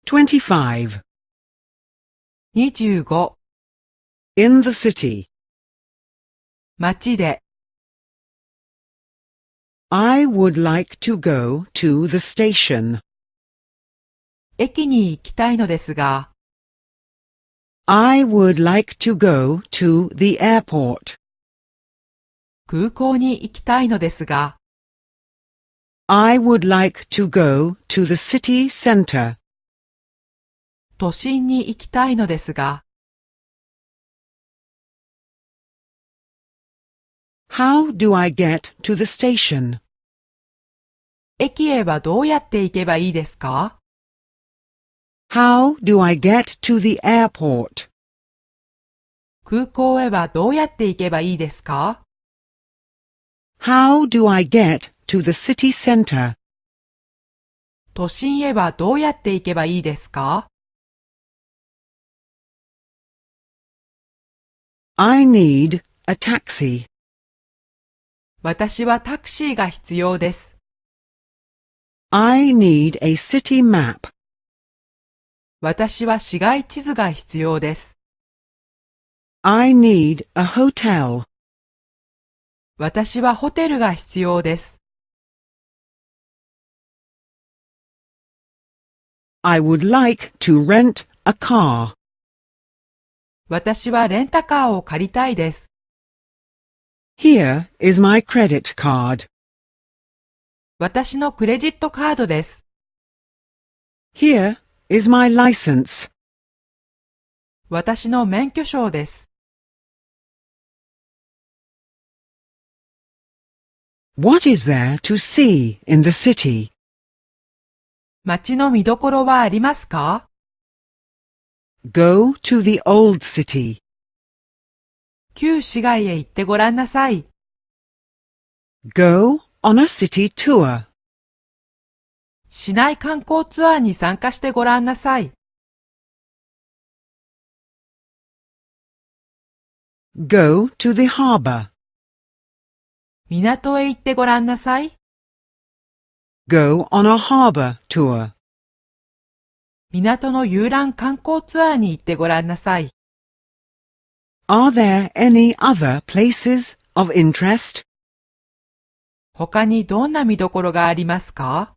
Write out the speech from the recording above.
25. 25 In the city. 街で I would like to go to the station. 駅に行きたいのですが I would like to go to the airport. 空港に行きたいのですが I would like to go to the city center. 都心に行きたいのですが How do I get to the station? 駅へはどうやって行けばいいですか How do I get to the airport? 空港へはどうやって行けばいいですか How do I get to the city center? 都心へはどうやって行けばいいですか I need a taxi. 私はタクシーが必要です。I need a city map. 私は市街地図が必要です。I need a hotel. 私はホテルが必要です。I would like to rent a car. 私はレンタカーを借りたいです。Here is my credit card. 私のクレジットカードです。Here is my license. 私の免許証です。What is there to see in the city? 街の見どころはありますか Go to the old city. 旧市街へ行ってごらんなさい。Go on a city tour. 市内観光ツアーに参加してごらんなさい。Go to the harbor. 港へ行ってごらんなさい。Go on a harbor tour. 港の遊覧観光ツアーに行ってごらんなさい。Are there any other places of interest? 他にどんな見どころがありますか